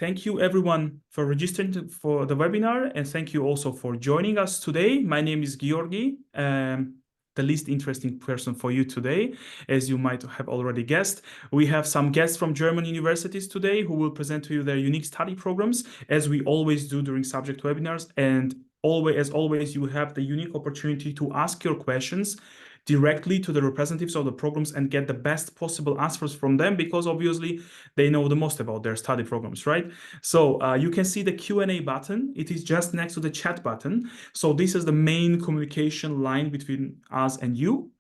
Thank you everyone for registering for the webinar, and thank you also for joining us today. My name is Georgi, the least interesting person for you today, as you might have already guessed. We have some guests from German universities today who will present to you their unique study programs, as we always do during subject webinars. And as always, you have the unique opportunity to ask your questions directly to the representatives of the programs and get the best possible answers from them, because obviously they know the most about their study programs, right? So you can see the Q&A button. It is just next to the chat button. So this is the main communication line between us and you.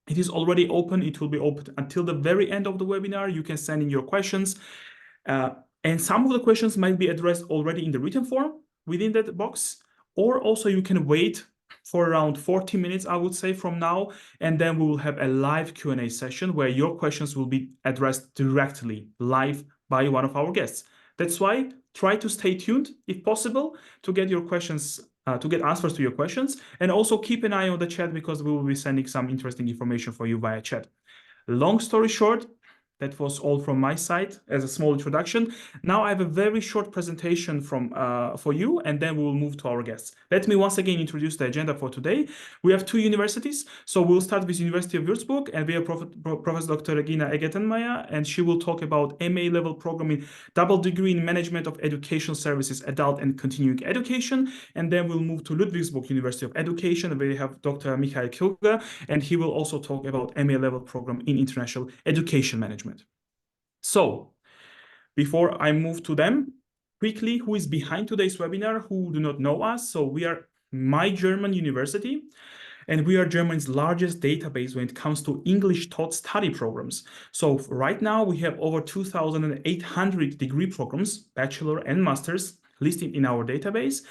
It is already open. It will be open until the very end of the webinar. You can send in your questions. And some of the questions might be addressed already in the written form within that box, or also you can wait for around 40 minutes, I would say, from now, and then we will have a live Q&A session where your questions will be addressed directly live by one of our guests. That's why try to stay tuned, if possible, to get your questions, to get answers to your questions, and also keep an eye on the chat, because we will be sending some interesting information for you via chat. Long story short, that was all from my side as a small introduction. Now I have a very short presentation for you, and then we will move to our guests. Let me once again introduce the agenda for today. We have two universities. So we'll start with University of Würzburg, and we have Professor Dr. Regina Eggertenmeier, and she will talk about MA level program in double degree in Management of Education Services, Adult and Continuing Education. And then we'll move to Ludwigsburg University of Education, where we have Dr. Michael 𝘗𝘢𝘪𝘥, and he will also talk about MA level program in International Education Management. So before I move to them, quickly, who is behind today's webinar, who do not know us? So we are My German University, and we are Germany's largest database when it comes to English taught study programs. So right now we have over 2,800 degree programs, bachelor and masters, listed in our database.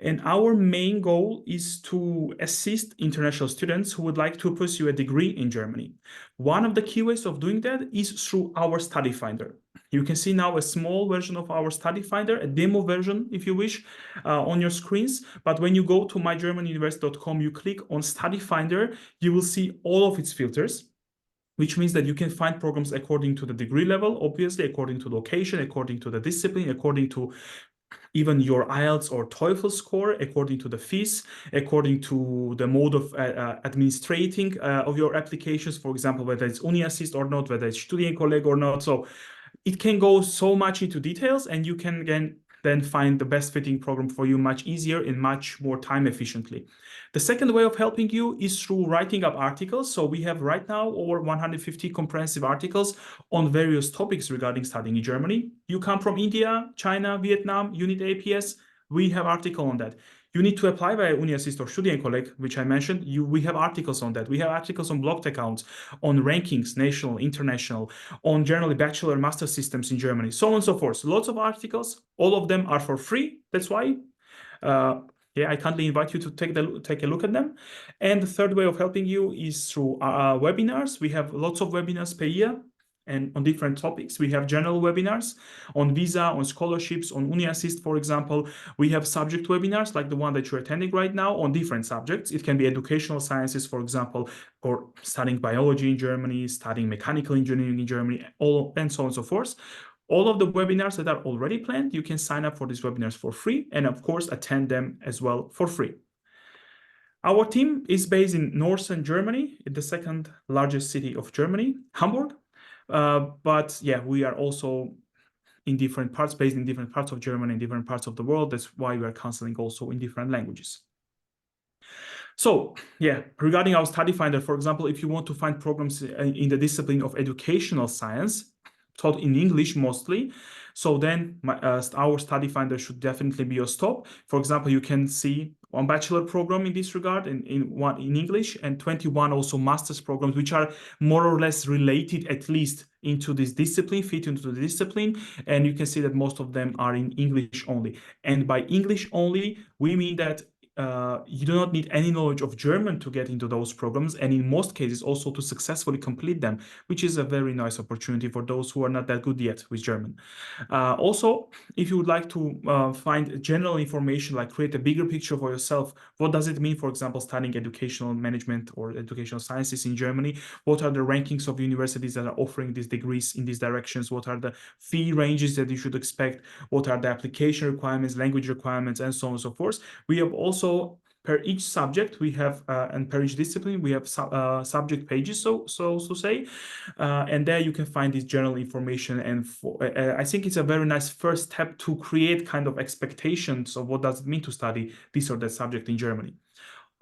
And our main goal is to assist international students who would like to pursue a degree in Germany. One of the key ways of doing that is through our study finder. You can see now a small version of our study finder, a demo version, if you wish, on your screens. But when you go to mygermanuniversity.com, you click on study finder, you will see all of its filters, which means that you can find programs according to the degree level, obviously, according to location, according to the discipline, according to even your IELTS or TOEFL score, according to the fees, according to the mode of administrating of your applications, for example, whether it's UniAssist or not, whether it's 𝘱𝘢𝘪𝘥 or not. So it can go so much into details, and you can then find the best fitting program for you much easier and much more time efficiently. The second way of helping you is through writing up articles. So we have right now over 150 comprehensive articles on various topics regarding studying in Germany. You come from India, China, Vietnam, you need APS, we have article on that. You need to apply via UniAssist or 𝘱𝘢𝘪𝘥, which I mentioned. We have articles on that. We have articles on blocked accounts, on rankings, national, international, on generally bachelor master systems in Germany, so on and so forth. Lots of articles. All of them are for free. That's why, I kindly invite you to take a look at them. And the third way of helping you is through webinars. We have lots of webinars per year, and on different topics. We have general webinars on visa, on scholarships, on UniAssist, for example. We have subject webinars like the one that you're attending right now on different subjects. It can be educational sciences, for example, or studying biology in Germany, studying mechanical engineering in Germany, and so on and so forth. All of the webinars that are already planned, you can sign up for these webinars for free, and of course, attend them as well for free. Our team is based in northern Germany, in the second largest city of Germany, Hamburg. But yeah, we are also in different parts, based in different parts of Germany, in different parts of the world. That's why we are counseling also in different languages. So yeah, regarding our study finder, for example, if you want to find programs in the discipline of educational science, taught in English mostly, so then our study finder should definitely be your stop. For example, you can see one bachelor program in this regard, in English, and 21 also master's programs, which are more or less related, at least into this discipline, fit into the discipline. And you can see that most of them are in English only. And by English only, we mean that you do not need any knowledge of German to get into those programs, and in most cases also to successfully complete them, which is a very nice opportunity for those who are not that good yet with German. Also, if you would like to find general information, like create a bigger picture for yourself, what does it mean, for example, studying educational management or educational sciences in Germany? What are the rankings of universities that are offering these degrees in these directions? What are the fee ranges that you should expect? What are the application requirements, language requirements, and so on and so forth? We have also, per each subject, we have, and per each discipline, we have subject pages, so to say, and there you can find this general information. And I think it's a very nice first step to create kind of expectations of what does it mean to study this or that subject in Germany.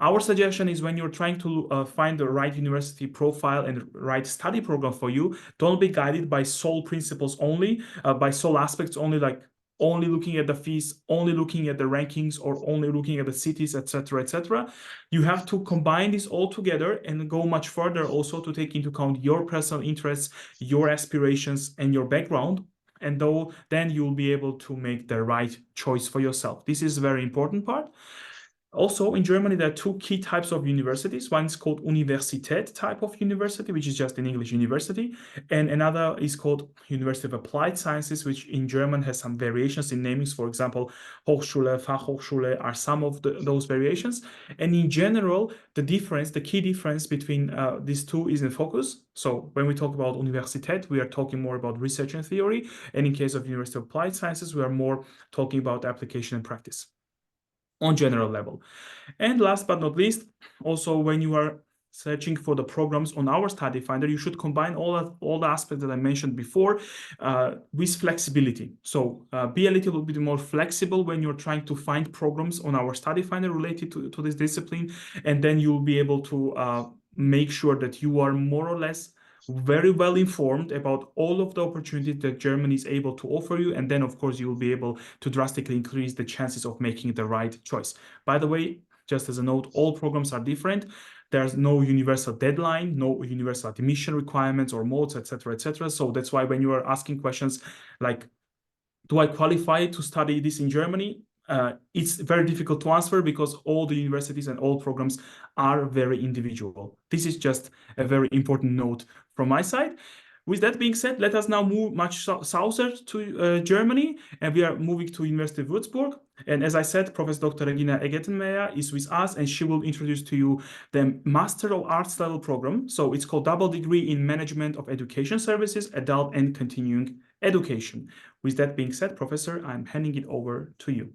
Our suggestion is, when you're trying to find the right university profile and right study program for you, don't be guided by sole principles only, by sole aspects only, like only looking at the fees, only looking at the rankings, or only looking at the cities, etc., etc. You have to combine this all together and go much further, also to take into account your personal interests, your aspirations, and your background. And then you'll be able to make the right choice for yourself. This is a very important part. Also, in Germany, there are two key types of universities. One is called Universität type of university, which is just in English university. And another is called University of Applied Sciences, which in German has some variations in namings. For example, Hochschule, Fachhochschule are some of those variations. And in general, the key difference between these two is in focus. So when we talk about Universität, we are talking more about research and theory. And in case of University of Applied Sciences, we are more talking about application and practice on general level. And last but not least, also when you are searching for the programs on our study finder, you should combine all the aspects that I mentioned before with flexibility. So be a little bit more flexible when you're trying to find programs on our study finder related to this discipline, and then you'll be able to make sure that you are more or less very well informed about all of the opportunities that Germany is able to offer you. And then, of course, you will be able to drastically increase the chances of making the right choice. By the way, just as a note, all programs are different. There's no universal deadline, no universal admission requirements or modes, etc., etc. So that's why when you are asking questions like, do I qualify to study this in Germany? It's very difficult to answer, because all the universities and all programs are very individual. This is just a very important note from my side. With that being said, let us now move much southward to Germany, and we are moving to University of Würzburg. And as I said, Professor Dr. Regina Eggertenmeier is with us, and she will introduce to you the Master of Arts level program. So it's called Double Degree in Management of Education Services, Adult and Continuing Education. With that being said, Professor, I'm handing it over to you.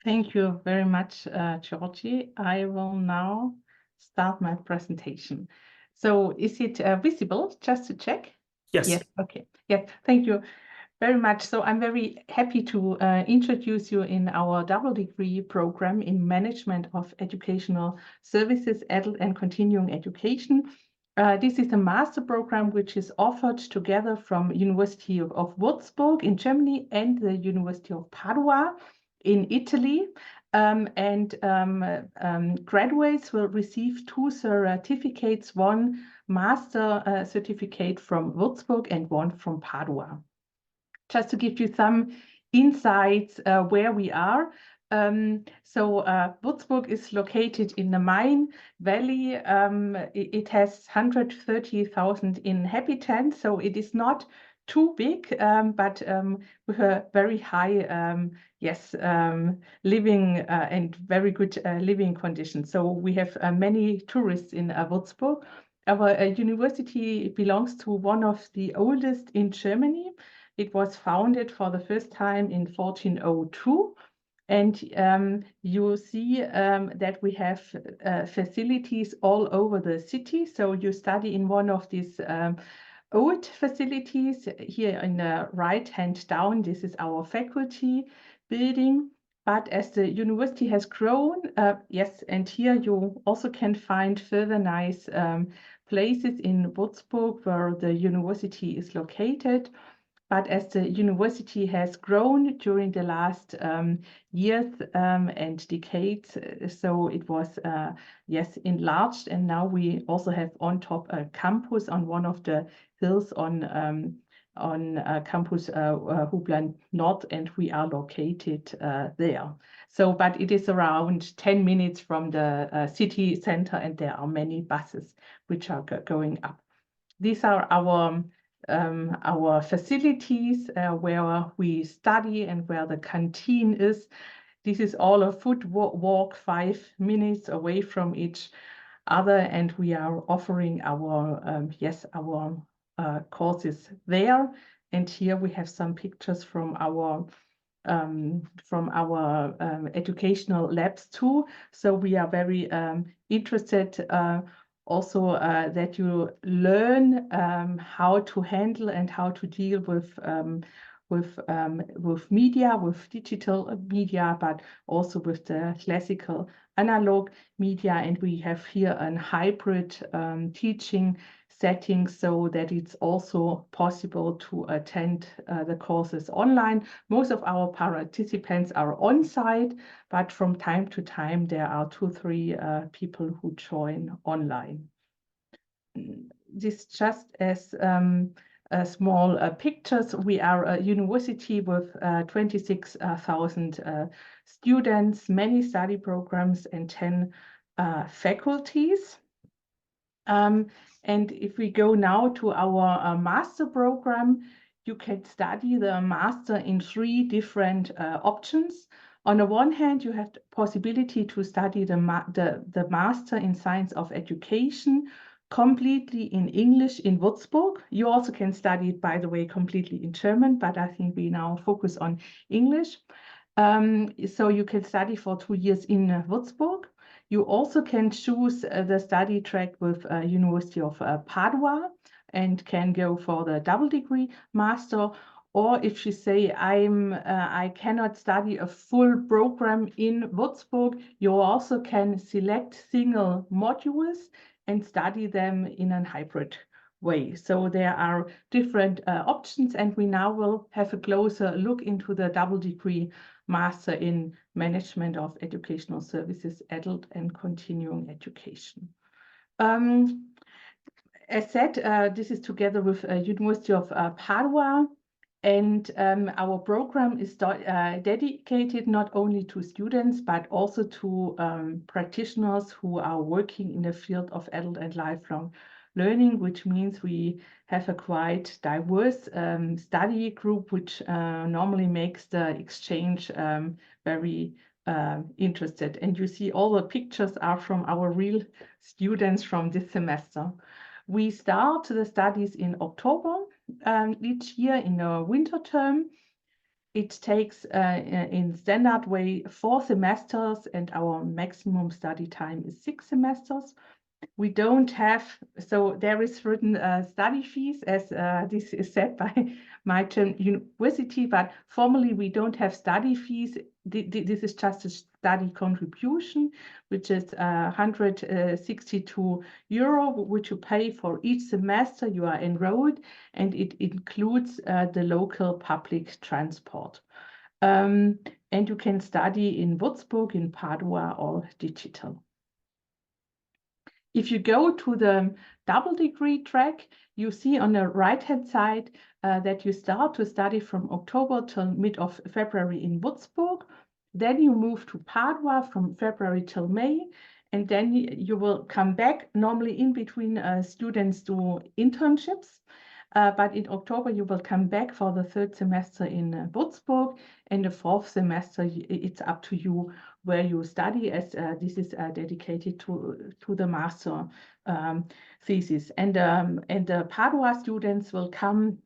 Thank you very much, Georgie. I will now start my presentation. So is it visible, just to check? Yes. Yes, okay. Yeah, thank you very much. So I'm very happy to introduce you in our double degree program in Management of Educational Services, Adult and Continuing Education. This is a master program which is offered together from University of Würzburg in Germany and the University of Padua in Italy. Graduates will receive two certificates, one master certificate from Würzburg and one from Padua. Just to give you some insights where we are. Würzburg is located in the Main Valley. It has 130,000 inhabitants, so it is not too big, but with a very high living and very good living conditions. So we have many tourists in Würzburg. Our university belongs to one of the oldest in Germany. It was founded for the first time in 1402. And you see that we have facilities all over the city. So you study in one of these old facilities. Here in the right-hand down, this is our faculty building. But as the university has grown, yes, and here you also can find further nice places in Würzburg where the university is located. But as the university has grown during the last years and decades, so it was, yes, enlarged. And now we also have on top a campus on one of the hills on campus 𝘈𝘥𝘷𝘦𝘳𝘴𝘪, and we are located there. So, but it is around 10 minutes from the city center, and there are many buses which are going up. These are our facilities where we study and where the canteen is. This is all a foot walk 5 minutes away from each other, and we are offering our courses there. And here we have some pictures from our educational labs too. So we are very interested also that you learn how to handle and how to deal with media, with digital media, but also with the classical analog media. And we have here a hybrid teaching setting, so that it's also possible to attend the courses online. Most of our participants are on site, but from time to time there are 2-3 people who join online. This just as small pictures. We are a university with 26,000 students, many study programs, and 10 faculties. And if we go now to our master program, you can study the master in 3 different options. On the one hand, you have the possibility to study the master in science of education completely in English in Würzburg. You also can study it, by the way, completely in German, but I think we now focus on English. So you can study for 2 years in Würzburg. You also can choose the study track with University of Padua and can go for the double degree master. Or if you say, I cannot study a full program in Würzburg, you also can select single modules and study them in a hybrid way. So there are different options, and we now will have a closer look into the double degree master in management of educational services, adult and continuing education. As said, this is together with University of Padua, and our program is dedicated not only to students, but also to practitioners who are working in the field of adult and lifelong learning, which means we have a quite diverse study group, which normally makes the exchange very interested. And you see all the pictures are from our real students from this semester. We start the studies in October each year in the winter term. It takes in standard way 4 semesters, and our maximum study time is 6 semesters. We don't have, so there is certain study fees, as this is said by my university, but formally we don't have study fees. This is just a study contribution, which is 162 euro, which you pay for each semester you are enrolled, and it includes the local public transport. And you can study in Würzburg, in Padua, or digital. If you go to the double degree track, you see on the right-hand side that you start to study from October till mid of February in Würzburg. Then you move to Padua from February till May, and then you will come back. Normally in between students do internships, but in October you will come back for the 3rd semester in Würzburg, and the 4th semester it's up to you where you study, as this is dedicated to the master thesis. And the Padua students will come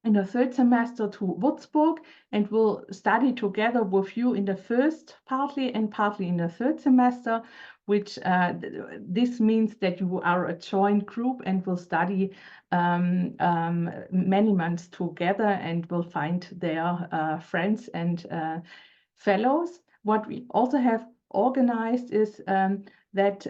in the 3rd semester to Würzburg and will study together with you in the first partly and partly in the 3rd semester, which this means that you are a joint group and will study many months together and will find their friends and fellows. What we also have organized is that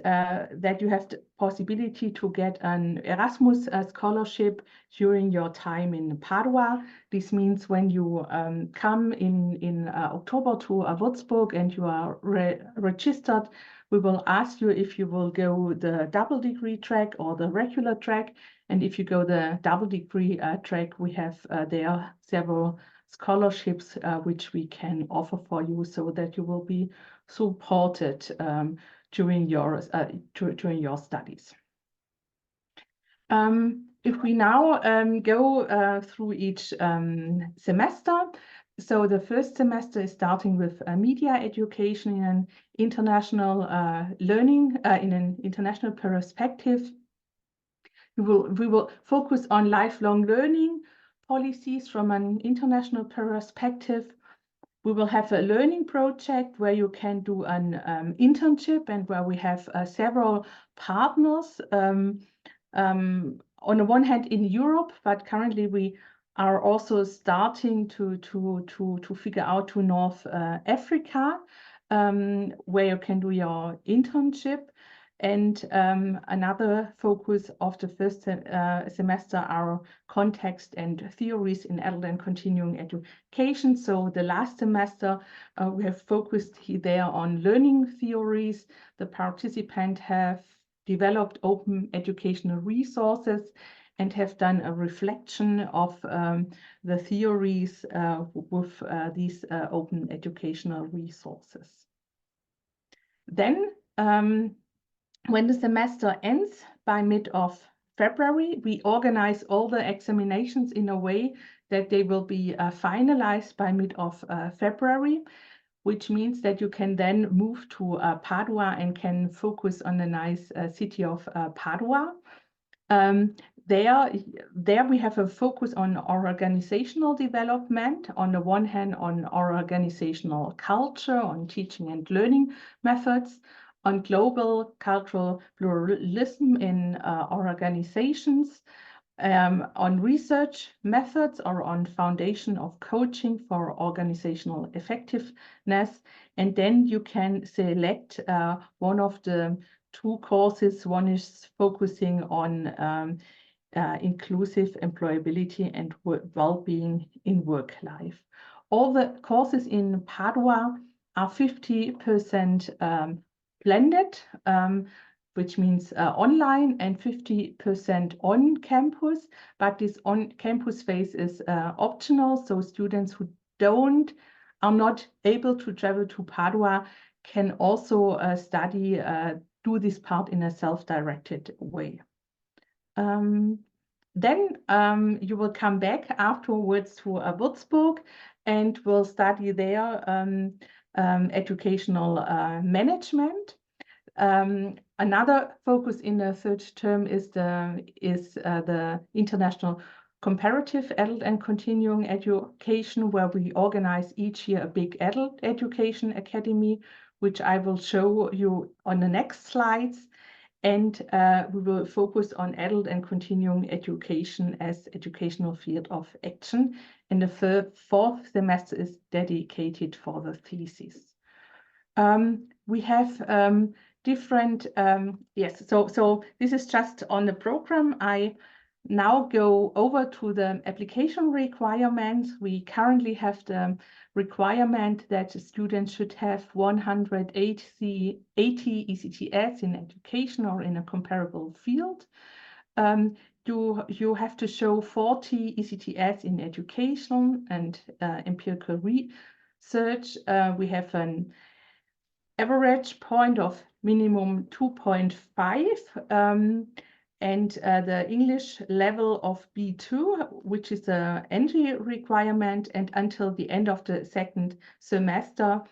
you have the possibility to get an Erasmus scholarship during your time in Padua. This means when you come in October to Würzburg and you are registered, we will ask you if you will go the double degree track or the regular track, And if you go the double degree track, we have there several scholarships which we can offer for you so that you will be supported during your studies. If we now go through each semester, so the first semester is starting with media education in an international learning, in an international perspective. We will focus on lifelong learning policies from an international perspective. We will have a learning project where you can do an internship and where we have several partners on the one hand in Europe, but currently we are also starting to figure out to North Africa, where you can do your internship. And another focus of the first semester are context and theories in adult and continuing education. So the last semester, we have focused there on learning theories. The participants have developed open educational resources and have done a reflection of the theories with these open educational resources. Then, when the semester ends by mid of February, we organize all the examinations in a way that they will be finalized by mid of February, which means that you can then move to Padua and can focus on the nice city of Padua. There we have a focus on organizational development, on the one hand on organizational culture, on teaching and learning methods, on global cultural pluralism in organizations, on research methods or on foundation of coaching for organizational effectiveness. And then you can select one of the two courses. One is focusing on inclusive employability and well-being in work life. All the courses in Padua are 50% blended, which means online, and 50% on campus, but this on-campus phase is optional, so students who are not able to travel to Padua can also do this part in a self-directed way. Then you will come back afterwards to Würzburg and will study there educational management. Another focus in the third term is the international comparative adult and continuing education, where we organize each year a big adult education academy, which I will show you on the next slides. And we will focus on adult and continuing education as educational field of action. And the fourth semester is dedicated for the thesis. We have different, so this is just on the program. I now go over to the application requirements. We currently have the requirement that students should have 180 ECTS in education or in a comparable field. You have to show 40 ECTS in education and empirical research. We have an average point of minimum 2.5 and the English level of B2, which is an entry requirement, and until the end of the second semester,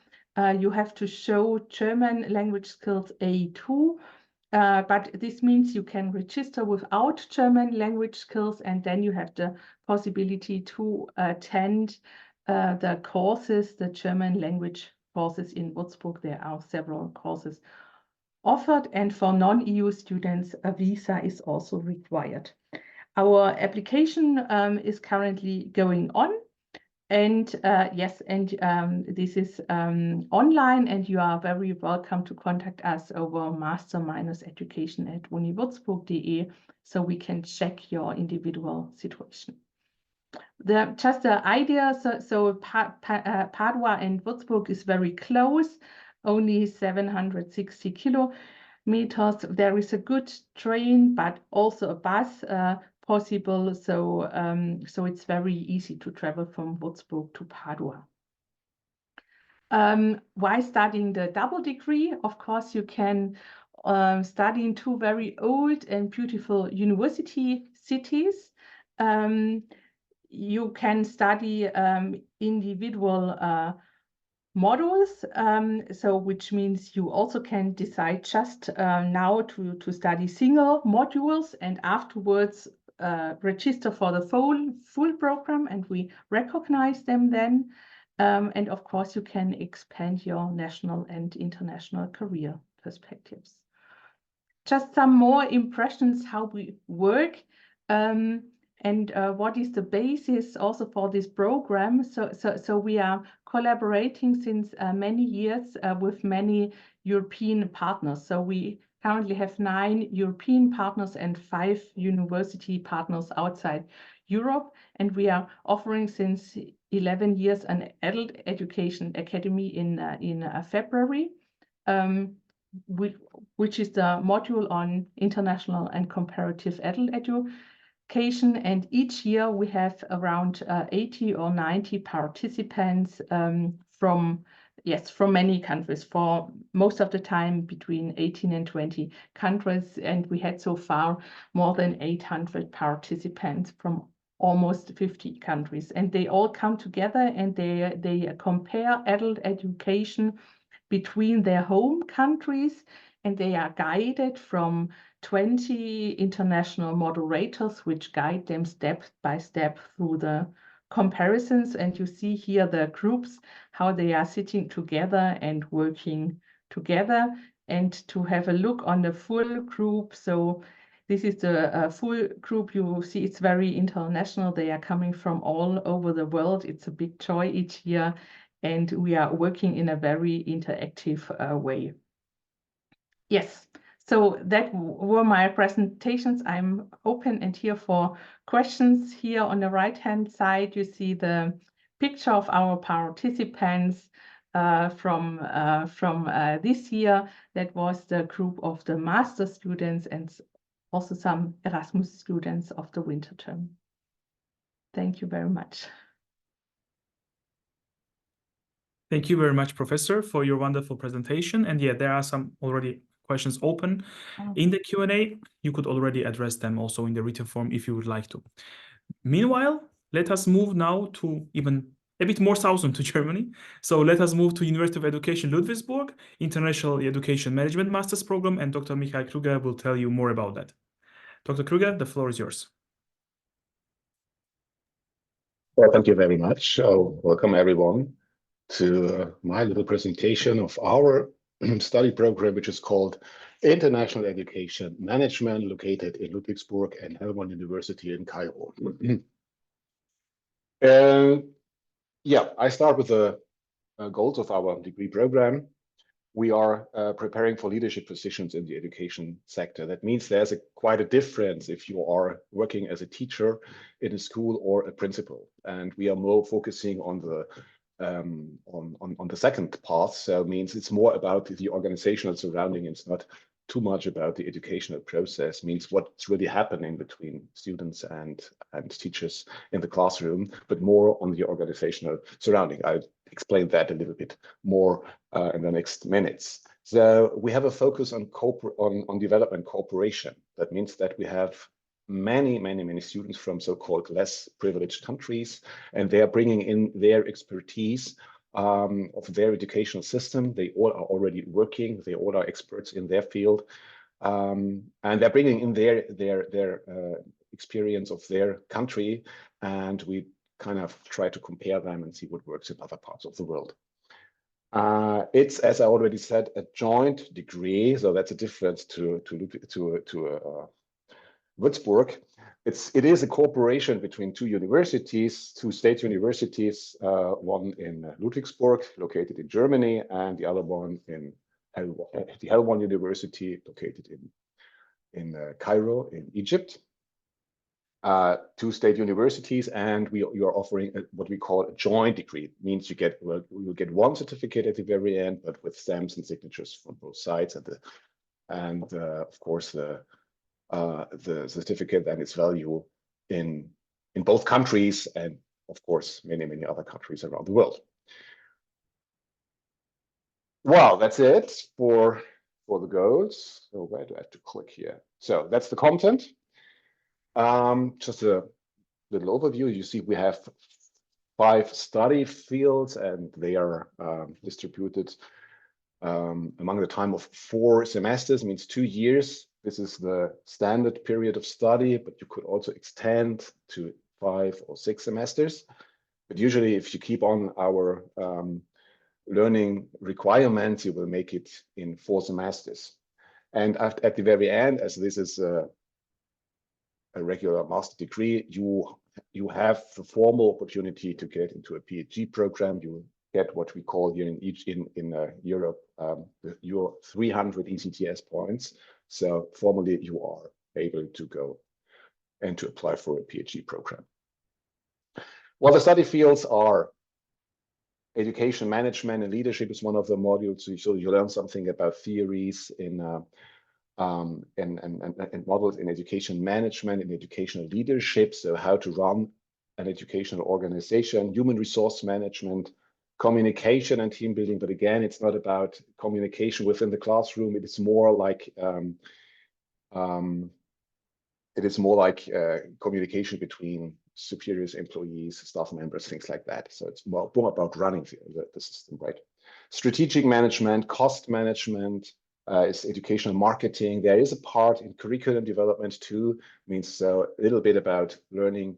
you have to show German language skills A2, but this means you can register without German language skills, and then you have the possibility to attend the courses, the German language courses in Würzburg. There are several courses offered, and for non-EU students, a visa is also required. Our application is currently going on, and this is online, and you are very welcome to contact us over master-education@uniwurzburg.de, so we can check your individual situation. Just the idea, so Padua and Würzburg is very close, only 760 kilometers. meters. There is a good train, but also a bus possible. So, so it's very easy to travel from Würzburg to Padua. Why studying the double degree? Of course, you can study in two very old and beautiful university cities. You can study individual modules, so which means you also can decide just now to study single modules and afterwards register for the full program, and we recognize them then. And of course, you can expand your national and international career perspectives. Just some more impressions how we work. And what is the basis also for this program? So we are collaborating since many years with many European partners. So we currently have 9 European partners and 5 university partners outside Europe. And we are offering since 11 years an adult education academy in February, which is the module on international and comparative adult education. And each year we have around 80 or 90 participants from many countries, for most of the time between 18 and 20 countries. And we had so far more than 800 participants from almost 50 countries. And they all come together and they compare adult education between their home countries, and they are guided from 20 international moderators, which guide them step by step through the comparisons. And you see here the groups, how they are sitting together and working together. And to have a look on the full group, so this is the full group. You see it's very international. They are coming from all over the world. It's a big joy each year. And we are working in a very interactive way. Yes, so that were my presentations. I'm open and here for questions. Here on the right-hand side, you see the picture of our participants from this year. That was the group of the master students and also some Erasmus students of the winter term. Thank you very much. Thank you very much, Professor, for your wonderful presentation. And yeah, there are some already questions open in the Q&A. You could already address them also in the written form if you would like to. Meanwhile, let us move now to even a bit more southern to Germany. So let us move to University of Education Ludwigsburg, International Education Management Master's Program, and Dr. Michael Krüger will tell you more about that. Dr. Krüger, the floor is yours. Well, thank you very much. Welcome everyone to my little presentation of our study program, which is called International Education Management, located in Ludwigsburg and 𝘱𝘢𝘪𝘥 University in Cairo. Yeah, I start with the goals of our degree program. We are preparing for leadership positions in the education sector. That means there's quite a difference if you are working as a teacher in a school or a principal. And we are more focusing on the second path. So it means it's more about the organizational surrounding. It's not too much about the educational process, means what's really happening between students and teachers in the classroom, but more on the organizational surrounding. I'll explain that a little bit more in the next minutes. So we have a focus on development cooperation. That means that we have many students from so-called less privileged countries, and they are bringing in their expertise of their educational system. They all are already working. They all are experts in their field, and they're bringing in their experience of their country, and we kind of try to compare them and see what works in other parts of the world. It's, as I already said, a joint degree, so that's a difference to Würzburg. It is a cooperation between two universities, two state universities, one in Ludwigsburg, located in Germany, and the other one in the 𝘱𝘢𝘪𝘥 University, located in Cairo, in Egypt. Two state universities, and you are offering what we call a joint degree. It means you will get one certificate at the very end, but with stamps and signatures from both sides, and and of course the certificate and its value in both countries, and of course many other countries around the world. Well, that's it for the goals. So where do I have to click here? So that's the content. Just a little overview. You see we have 5 study fields, and they are distributed among the time of 4 semesters, means 2 years. This is the standard period of study, but you could also extend to 5 or 6 semesters. But usually if you keep on our learning requirements, you will make it in 4 semesters. And at the very end, as this is a regular master degree, you have the formal opportunity to get into a PhD program. You get what we call here in Europe your 300 ECTS points. So formally, you are able to go and to apply for a PhD program. Well, the study fields are education management and leadership is one of the modules. So you learn something about theories and models in education management and educational leadership. So how to run an educational organization, human resource management, communication and team building. But again, it's not about communication within the classroom. It is more like communication between superiors, employees, staff members, things like that. So it's more about running the system, right? Strategic management, cost management, is educational marketing. There is a part in curriculum development too, means so a little bit about learning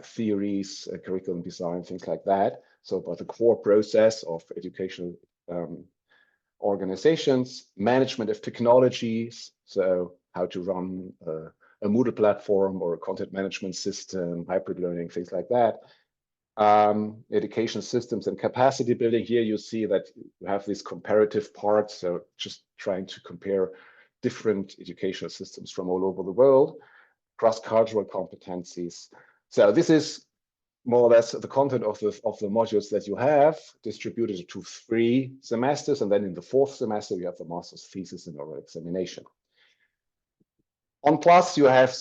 theories, curriculum design, things like that. So about the core process of educational organizations, management of technologies, so how to run a Moodle platform or a content management system, hybrid learning, things like that. Education systems and capacity building. Here you see that you have this comparative part, so just trying to compare different educational systems from all over the world, cross-cultural competencies. So this is more or less the content of the modules that you have distributed to 3 semesters, and then in the 4th semester you have the master's thesis and oral examination. On Plus, you have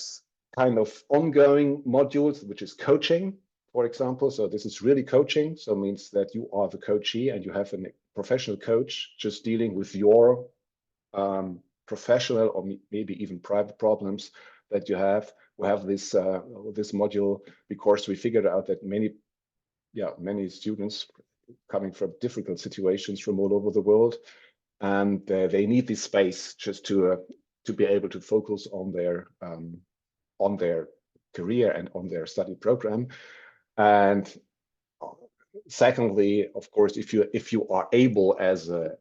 kind of ongoing modules, which is coaching, for example. So this is really coaching. So it means that you are the coachee and you have a professional coach just dealing with your professional or maybe even private problems that you have. We have this module because we figured out that many students coming from difficult situations from all over the world, and they need this space just to be able to focus on their career and on their study program. And secondly, of course, if you are able as a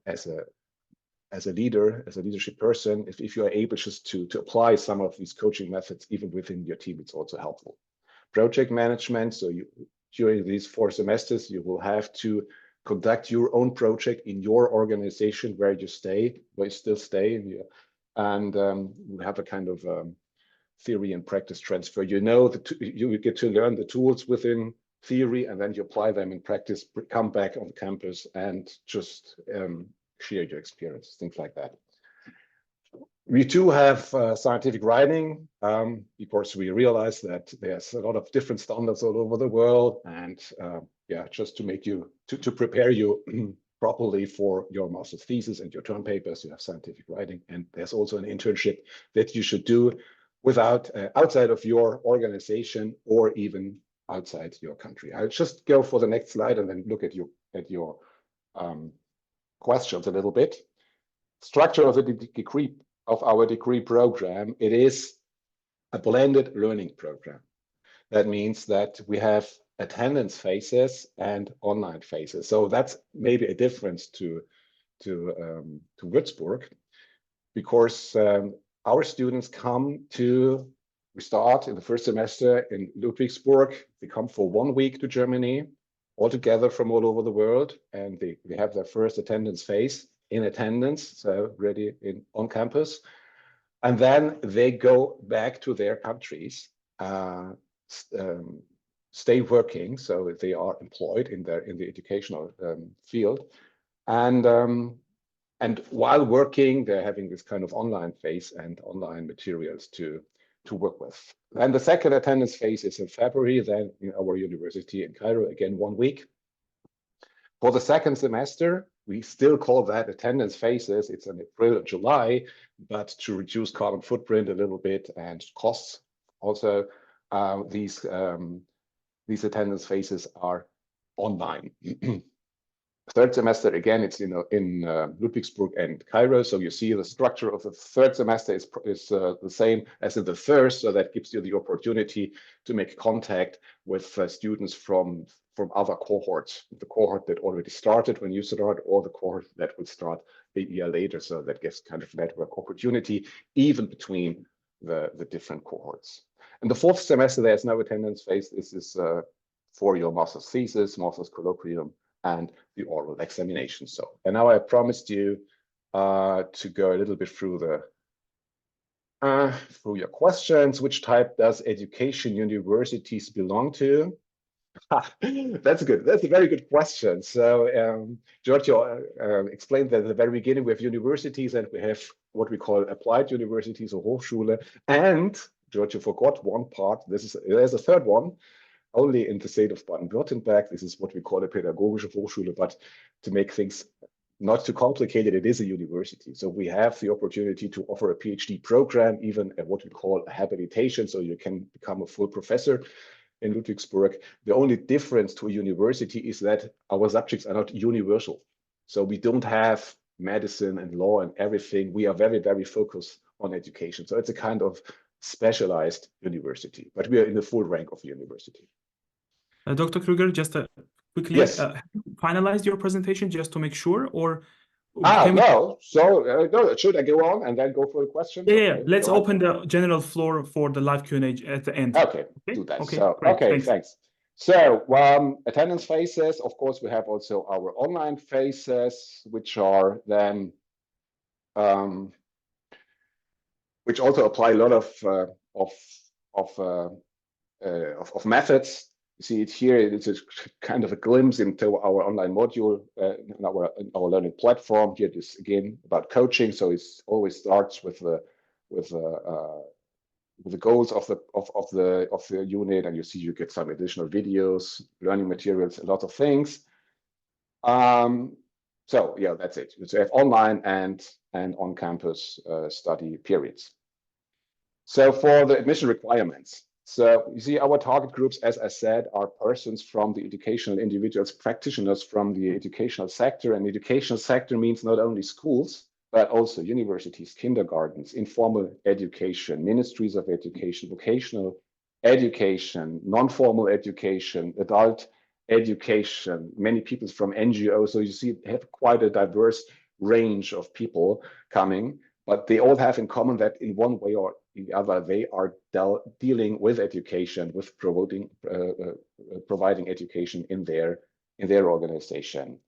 leader, as a leadership person, if you are able just to apply some of these coaching methods even within your team, it's also helpful. Project management. So during these 4 semesters, you will have to conduct your own project in your organization where you still stay. And we have a kind of theory and practice transfer. You get to learn the tools within theory, and then you apply them in practice, come back on campus and just share your experience, things like that. We do have scientific writing because we realize that there's a lot of different standards all over the world, and just to make you to prepare you properly for your master's thesis and your term papers, you have scientific writing, and there's also an internship that you should do outside of your organization or even outside your country. I'll just go for the next slide and then look at your questions a little bit. Structure of our degree program. It is a blended learning program. That means that we have attendance phases and online phases. So that's maybe a difference to Würzburg, because our students we start in the first semester in Ludwigsburg. They come for 1 week to Germany, all together from all over the world, and they have their first attendance phase in attendance, so ready on campus. And then they go back to their countries, stay working, so they are employed in the educational field, and And while working, they're having this kind of online phase and online materials to work with. Then the second attendance phase is in February, then in our university in Cairo, again, 1 week. For the second semester, we still call that attendance phases. It's in April and July, but to reduce carbon footprint a little bit and costs also, these attendance phases are online. Third semester, again, it's in Ludwigsburg and Cairo. So you see the structure of the third semester is the same as in the first. So that gives you the opportunity to make contact with students from other cohorts, the cohort that already started when you start, or the cohort that will start a year later. So that gives kind of network opportunity even between the different cohorts. In the fourth semester, there's no attendance phase. This is for your master's thesis, master's colloquium, and the oral examination. So, and now I promised you to go a little bit through your questions. Which type does education universities belong to? That's good. That's a very good question. So Giorgio explained that at the very beginning we have universities and we have what we call applied universities or Hochschule. And Giorgio forgot one part. There's a third one. Only in the state of Baden-Württemberg, this is what we call a pädagogische Hochschule, but to make things not too complicated, it is a university. So we have the opportunity to offer a PhD program, even at what we call a habilitation, so you can become a full professor in Ludwigsburg. The only difference to a university is that our subjects are not universal. So we don't have medicine and law and everything. We are very, very focused on education. So it's a kind of specialized university, but we are in the full rank of university. Dr. Krüger, just quickly, yes. Finalize your presentation just to make sure, or no. So no, should I go on and then go for the questions? Yeah, okay. Let's open the general floor for the live Q&A at the end. Okay, do that. Okay, so great. Okay, thanks. So attendance phases, of course, we have also our online phases, which are then which also apply a lot of methods. You see it here. It's a kind of a glimpse into our online module, in our learning platform. Here it is again about coaching. So it always starts with the goals of the unit, and you see you get some additional videos, learning materials, a lot of things. So yeah, that's it. So we have online and on-campus study periods. So for the admission requirements, so you see our target groups, as I said, are persons from the educational individuals, practitioners from the educational sector. And educational sector means not only schools, but also universities, kindergartens, informal education, ministries of education, vocational education, non-formal education, adult education, many people from NGOs. So you see, have quite a diverse range of people coming, but they all have in common that in one way or the other, they are dealing with education, with providing education in their organization,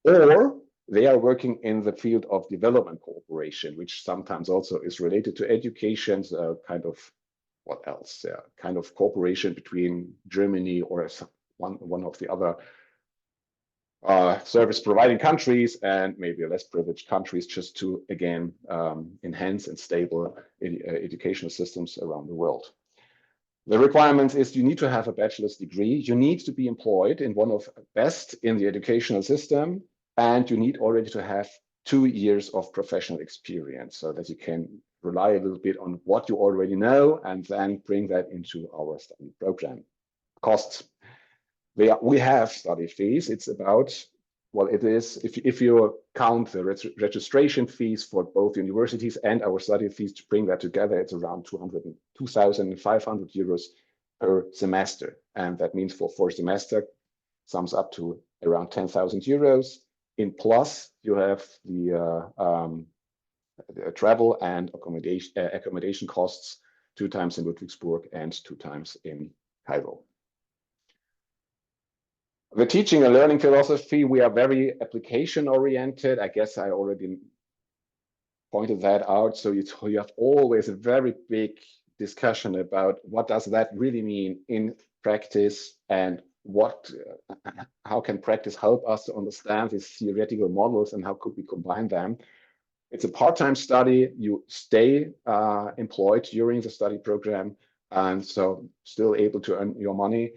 or they are working in the field of development cooperation, which sometimes also is related to education. So kind of what else? Kind of cooperation between Germany or one of the other service providing countries and maybe less privileged countries, just to again enhance and stable educational systems around the world. The requirement is you need to have a bachelor's degree, you need to be employed in one of the best in the educational system, and you need already to have 2 years of professional experience so that you can rely a little bit on what you already know and then bring that into our study program. Costs. We have study fees. It's about, well, it is, if you count the registration fees for both universities and our study fees, to bring that together, it's around 2,500 euros per semester. And that means for 4 semesters, sums up to around 10,000 euros. In plus, you have the travel and accommodation costs 2 times in Ludwigsburg and 2 times in Cairo. The teaching and learning philosophy, we are very application oriented. I guess I already pointed that out. So you have always a very big discussion about what does that really mean in practice and how can practice help us to understand these theoretical models and how could we combine them. It's a part-time study. You stay employed during the study program, and so still able to earn your money.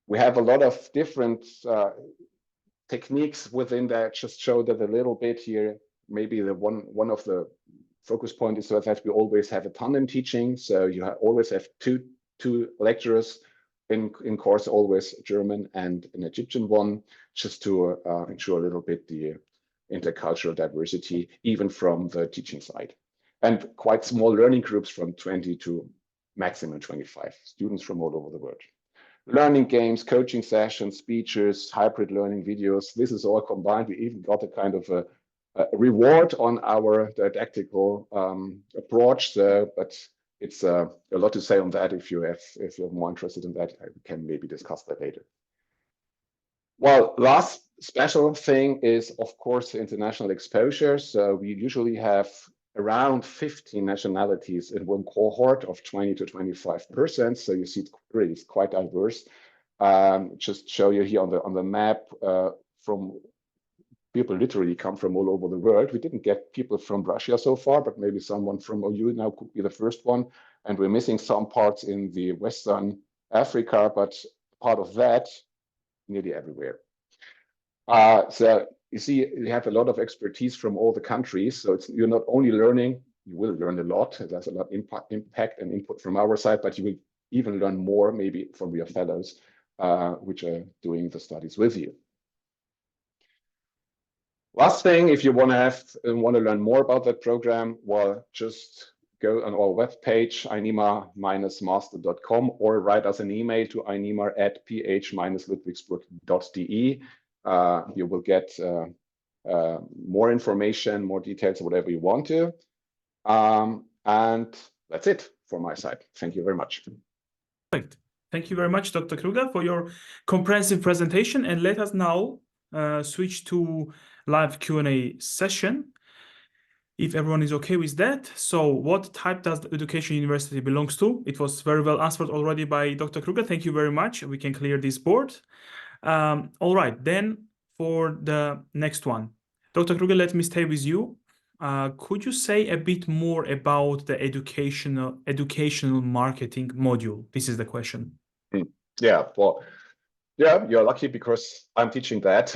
We have a lot of different techniques within that. Just show that a little bit here. Maybe the one of the focus point is that we always have a tandem teaching. So you always have two lecturers in course, always German and an Egyptian one, just to ensure a little bit the intercultural diversity, even from the teaching side. And quite small learning groups from 20 to maximum 25 students from all over the world. Learning games, coaching sessions, speeches, hybrid learning videos. This is all combined. We even got a kind of a reward on our didactical approach. But it's a lot to say on that. If you're more interested in that, I can maybe discuss that later. Well, last special thing is, of course, international exposure. So we usually have around 15 nationalities in one cohort of 20 to 25%. So you see it's quite diverse. Just show you here on the map from people literally come from all over the world. We didn't get people from Russia so far, but maybe someone from OU now could be the first one. And we're missing some parts in the Western Africa, but part of that nearly everywhere. So you see, you have a lot of expertise from all the countries. So you're not only learning, you will learn a lot. There's a lot of impact and input from our side, but you will even learn more maybe from your fellows, which are doing the studies with you. Last thing, if you want to learn more about that program, well, just go on our webpage, 𝑘𝑔𝑢𝑁𝑒𝑚A-master.com, or write us an email to 𝑘𝑔𝑢𝑁𝑒𝑚A@ph-ludwigsburg.de. You will get more information, more details, whatever you want to. And that's it from my side. Thank you very much. Perfect. Thank you very much, Dr. Kruger, for your comprehensive presentation. And let us now switch to live Q&A session, if everyone is okay with that. So what type does the education university belongs to? It was very well answered already by Dr. Kruger. Thank you very much. We can clear this board. All right, then for the next one. Dr. Kruger, let me stay with you. Could you say a bit more about the educational marketing module? This is the question. Yeah, well, yeah, you're lucky because I'm teaching that.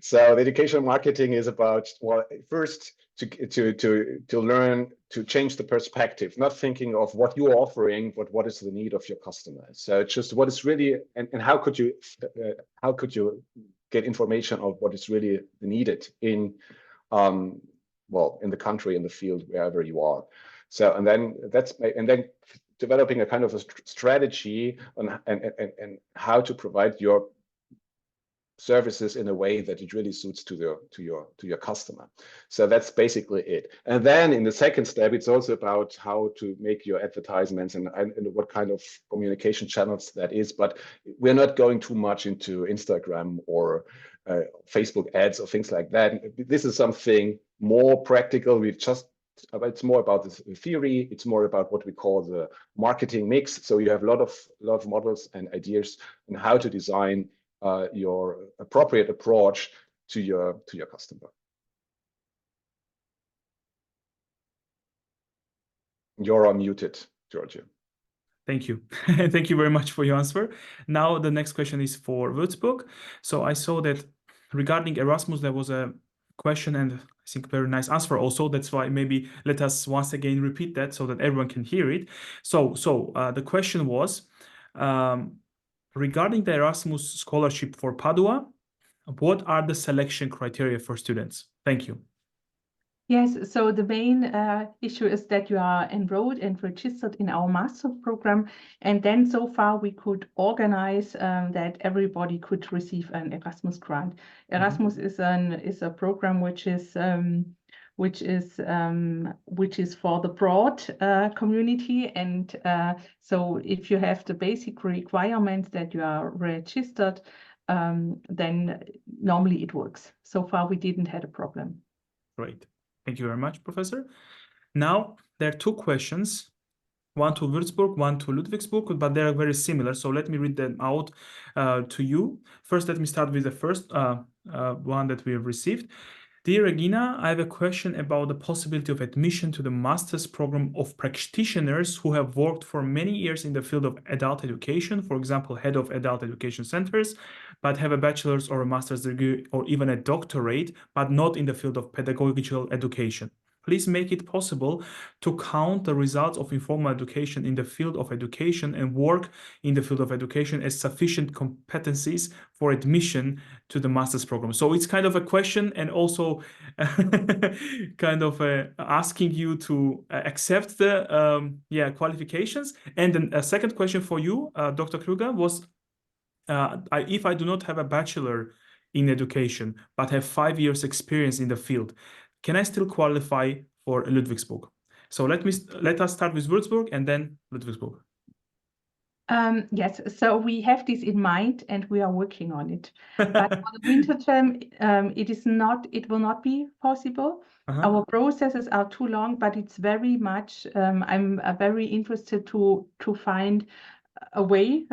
So the educational marketing is about, well, first to learn to change the perspective, not thinking of what you're offering, but what is the need of your customer. So just what is really, and how could you get information of what is really needed in, well, in the country, in the field, wherever you are. So, and then developing a kind of a strategy on and how to provide your services in a way that it really suits to your customer. So that's basically it. And then in the second step, it's also about how to make your advertisements and what kind of communication channels that is. But we're not going too much into Instagram or Facebook ads or things like that. This is something more practical. It's more about the theory. It's more about what we call the marketing mix. So you have a lot of models and ideas on how to design your appropriate approach to your customer. You're unmuted, Georgia. Thank you. Thank you very much for your answer. Now the next question is for Würzburg. So I saw that regarding Erasmus, there was a question and I think very nice answer also. That's why maybe let us once again repeat that so that everyone can hear it. So the question was, regarding the Erasmus scholarship for Padua, what are the selection criteria for students? Thank you. Yes, so the main issue is that you are enrolled and registered in our master program, and then so far we could organize that everybody could receive an Erasmus grant. Erasmus is a program which is for the broad community, and so if you have the basic requirements that you are registered, then normally it works. So far we didn't have a problem. Great. Thank you very much, Professor. Now, there are two questions one to Würzburg, one to Ludwigsburg, but they are very similar. So let me read them out to you. First, let me start with the first one that we have received. Dear Regina, I have a question about the possibility of admission to the master's program of practitioners who have worked for many years in the field of adult education, for example, head of adult education centers, but have a bachelor's or a master's degree or even a doctorate, but not in the field of pedagogical education. Please make it possible to count the results of informal education in the field of education and work in the field of education as sufficient competencies for admission to the master's program. So it's kind of a question and also kind of asking you to accept the qualifications. And then a second question for you, Dr. Krüger, was if I do not have a bachelor in education, but have 5 years experience in the field, can I still qualify for Ludwigsburg? So let us start with Würzburg and then Ludwigsburg. Yes, so we have this in mind and we are working on it. But for the winter term, it will not be possible. Our processes are too long, but it's very much, I'm very interested to find a way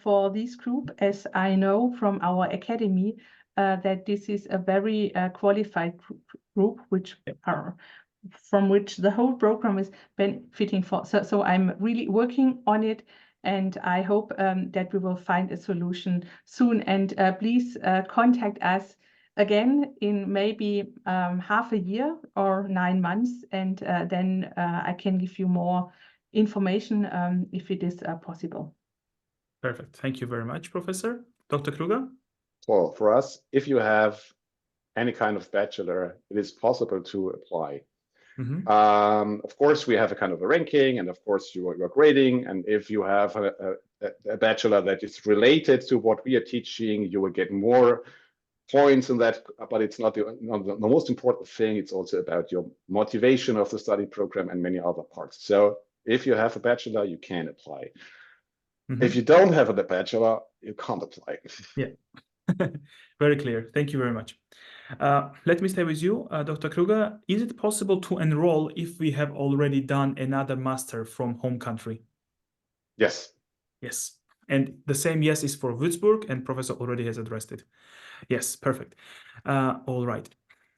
for this group, as I know from our academy that this is a very qualified group, from which the whole program is benefiting for. So I'm really working on it, and I hope that we will find a solution soon. And please contact us again in maybe half a year or 9 months, and then I can give you more information if it is possible. Perfect. Thank you very much, Professor. Dr. Krüger? Well, for us, if you have any kind of bachelor, it is possible to apply. Of course, we have a kind of a ranking, and of course, you are grading. And if you have a bachelor that is related to what we are teaching, you will get more points in that. But it's not the most important thing. It's also about your motivation of the study program and many other parts. So if you have a bachelor, you can apply. If you don't have a bachelor, you can't apply. Yeah, very clear. Thank you very much. Let me stay with you, Dr. Krüger. Is it possible to enroll if we have already done another master from home country? Yes. Yes. And the same yes is for Würzburg, and Professor already has addressed it. Yes, perfect. All right.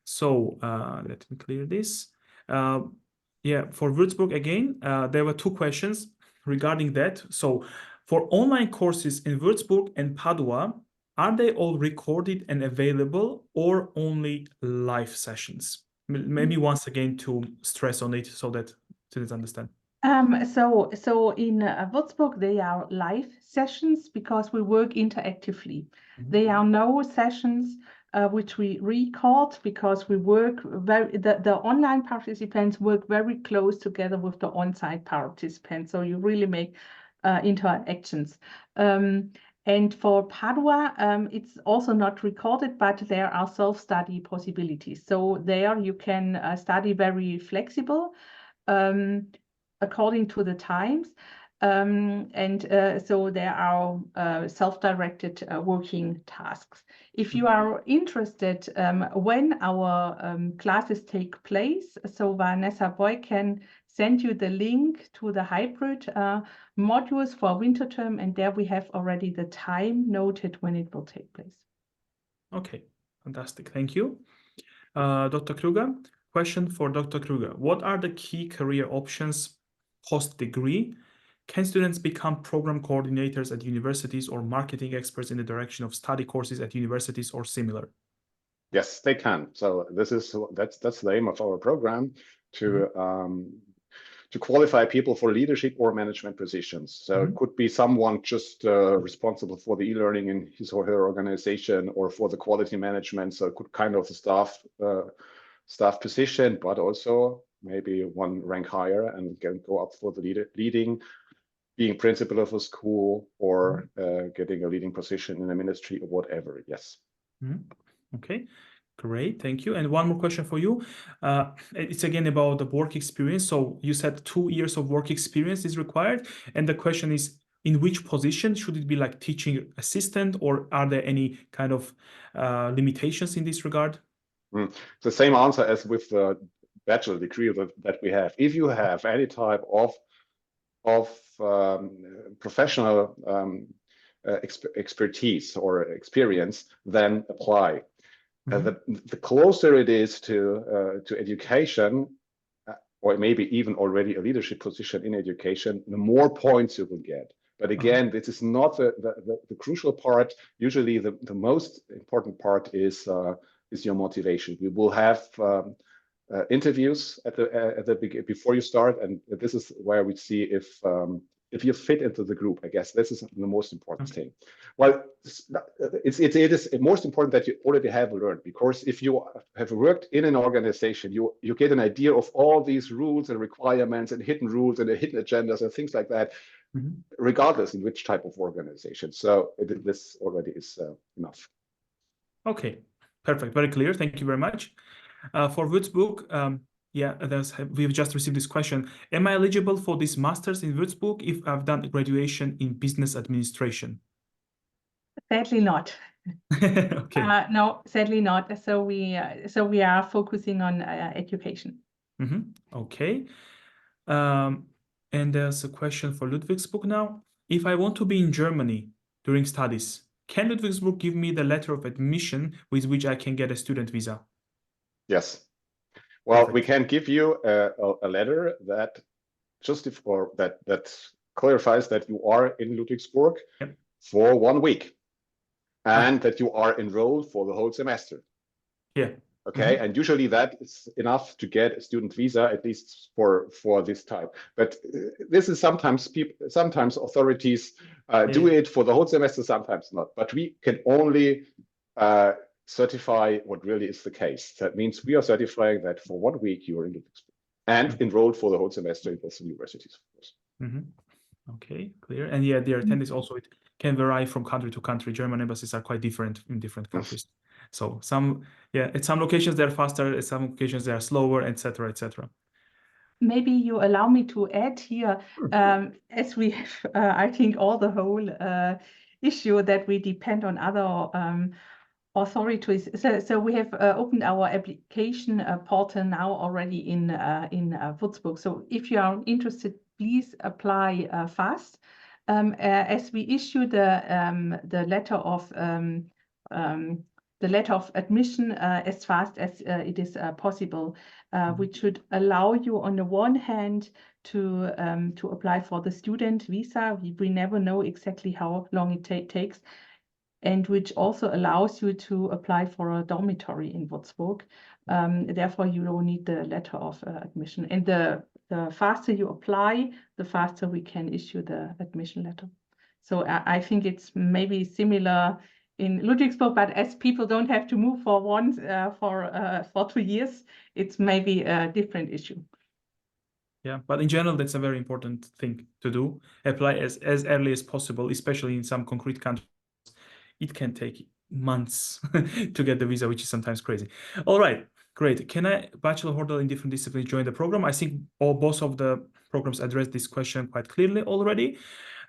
So let me clear this. Yeah, for Würzburg again, there were 2 questions regarding that. So for online courses in Würzburg and Padua, are they all recorded and available or only live sessions? Maybe once again to stress on it so that students understand. So in Würzburg, they are live sessions because we work interactively. There are no sessions which we record because we work the online participants work very close together with the on-site participants. So you really make interactions. And for Padua, it's also not recorded, but there are self-study possibilities. So there you can study very flexible according to the times. So there are self-directed working tasks. If you are interested when our classes take place, so Vanessa Boy can send you the link to the hybrid modules for winter term, and there we have already the time noted when it will take place. Okay, fantastic. Thank you. Dr. Krüger, question for Dr. Krüger. What are the key career options post-degree? Can students become program coordinators at universities or marketing experts in the direction of study courses at universities or similar? Yes, they can. So that's the aim of our program, to qualify people for leadership or management positions. So it could be someone just responsible for the e-learning in his or her organization, or for the quality management. So it could kind of the staff position, but also maybe one rank higher and can go up for the leading, being principal of a school, or getting a leading position in a ministry or whatever. Yes. Okay, great. Thank you. And one more question for you. It's again about the work experience. So you said 2 years of work experience is required. And the question is, in which position? Should it be like teaching assistant, or are there any kind of limitations in this regard? The same answer as with the bachelor degree that we have. If you have any type of of professional expertise or experience, then apply. The closer it is to education, or maybe even already a leadership position in education, the more points you will get. But again, this is not the crucial part. Usually the most important part is your motivation. We will have interviews at the before you start, and this is where we see if you fit into the group. I guess this is the most important thing. Well, it is most important that you already have learned, because if you have worked in an organization, you get an idea of all these rules and requirements and hidden rules and the hidden agendas and things like that, regardless in which type of organization. So this already is enough. Okay, perfect, very clear. Thank you very much. For Würzburg, yeah, we've just received this question. Am I eligible for this master's in Würzburg if I've done graduation in business administration? Sadly not. Okay. No, sadly not. So we are focusing on education. Okay. And there's a question for Ludwigsburg now. If I want to be in Germany during studies, can Ludwigsburg give me the letter of admission with which I can get a student visa? Yes. Well, Perfect. we can give you a letter that that clarifies that you are in Ludwigsburg for 1 week, and that you are enrolled for the whole semester. Yeah. Okay, and usually that is enough to get a student visa, at least for this type. But this is sometimes authorities do it for the whole semester, sometimes not. But we can only certify what really is the case. That means we are certifying that for 1 week you are in Ludwigsburg and enrolled for the whole semester in both universities, of course. Okay, clear. And yeah, the attendance also, it can vary from country to country. German embassies are quite different in different countries. So at some locations they're faster, at some locations they are slower, etc., etc. Maybe you allow me to add here, as we have, I think, all the whole issue that we depend on other authorities. So we have opened our application portal now already in Würzburg. So if you are interested, please apply fast, as we issue the letter of admission as fast as it is possible, which should allow you on the one hand to apply for the student visa. We never know exactly how long it takes, and which also allows you to apply for a dormitory in Würzburg. Therefore, you don't need the letter of admission. And the faster you apply, the faster we can issue the admission letter. So I think it's maybe similar in Ludwigsburg, but as people don't have to move for 2 years, it's maybe a different issue. Yeah, but in general, that's a very important thing to do. Apply as early as possible, especially in some concrete countries. It can take months to get the visa, which is sometimes crazy. All right, great. Can a bachelor holder in different disciplines join the program? I think both of the programs address this question quite clearly already.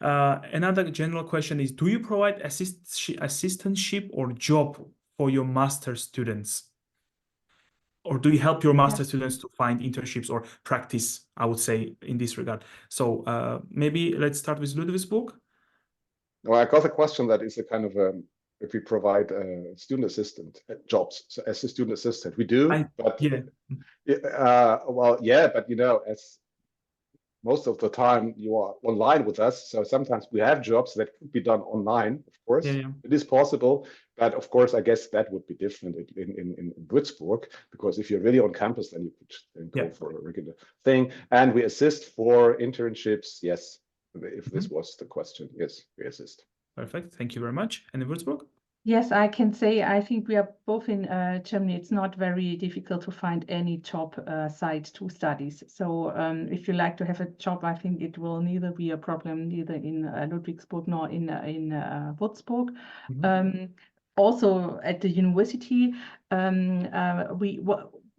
Another general question is, do you provide assistantship or job for your master students? Or do you help your master students to find internships or practice, I would say, in this regard? So maybe let's start with Ludwigsburg. Well, I got a question that is a kind of if we provide student assistant jobs. So as a student assistant, we do, but well, yeah, but as most of the time you are online with us, so sometimes we have jobs that could be done online. Of course, it is possible, but of course, I guess that would be different in Würzburg, because if you're really on campus, then you could go for a regular thing. And we assist for internships. Yes. If this was the question, yes, we assist. Perfect. Thank you very much. And in Würzburg? Yes, I can say I think we are both in Germany. It's not very difficult to find any job side to studies. So if you like to have a job, I think it will neither be a problem neither in Ludwigsburg nor in Würzburg. Also at the university,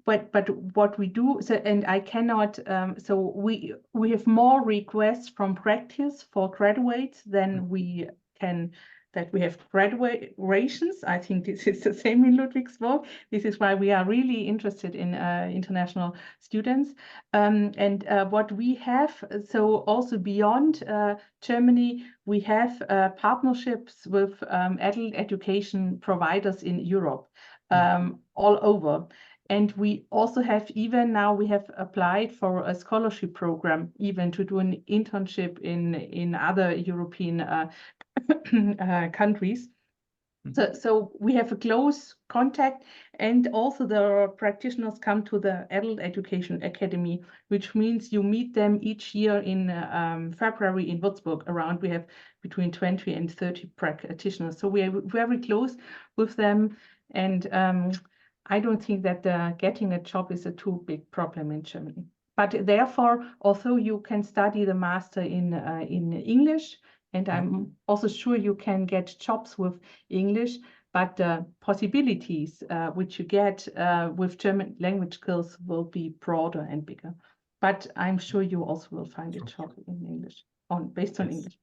But what we do, so, and I cannot, so we have more requests from practice for graduates than we can that we have graduations. I think this is the same in Ludwigsburg. This is why we are really interested in international students. And what we have, so also beyond Germany, we have partnerships with adult education providers in Europe, all over. And we also have, even now we have applied for a scholarship program, even to do an internship in other European countries. So we have a close contact, and also the practitioners come to the Adult Education Academy, which means you meet them each year in February in Würzburg. Around we have between 20 and 30 practitioners. So we are very close with them, and I don't think that getting a job is a too big problem in Germany. But therefore, although you can study the master in English, and I'm also sure you can get jobs with English, but the possibilities which you get with German language skills will be broader and bigger. But I'm sure you also will find a job in English, based on English.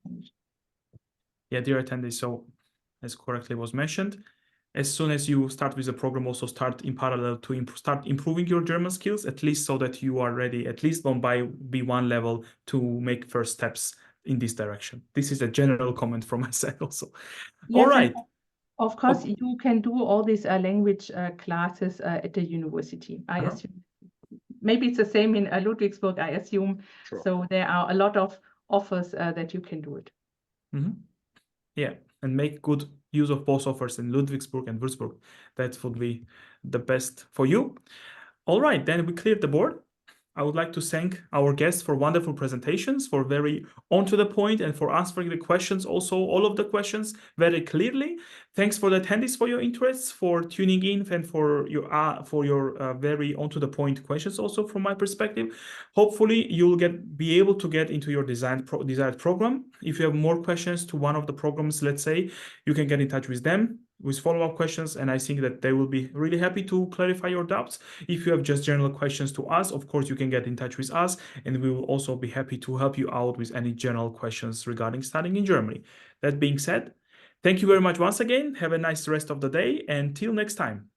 Yeah, dear attendees, so as correctly was mentioned, as soon as you start with the program, also start in parallel to start improving your German skills, at least so that you are ready, at least on by B1 level, to make first steps in this direction. This is a general comment from my side also. Yes, all right. Of course, you can do all these language classes at the university, I assume. Maybe it's the same in Ludwigsburg, I assume. Sure. So there are a lot of offers that you can do it. Yeah, and make good use of both offers in Ludwigsburg and Würzburg. That would be the best for you. All right, then we cleared the board. I would like to thank our guests for wonderful presentations, for very on to the point, and for answering the questions, also all of the questions very clearly. Thanks for the attendees for your interests, for tuning in, and for your very on to the point questions also from my perspective. Hopefully you'll be able to get into your desired program. If you have more questions to one of the programs, let's say, you can get in touch with them with follow-up questions, and I think that they will be really happy to clarify your doubts. If you have just general questions to us, of course, you can get in touch with us, and we will also be happy to help you out with any general questions regarding studying in Germany. That being said, thank you very much once again. Have a nice rest of the day, and till next time.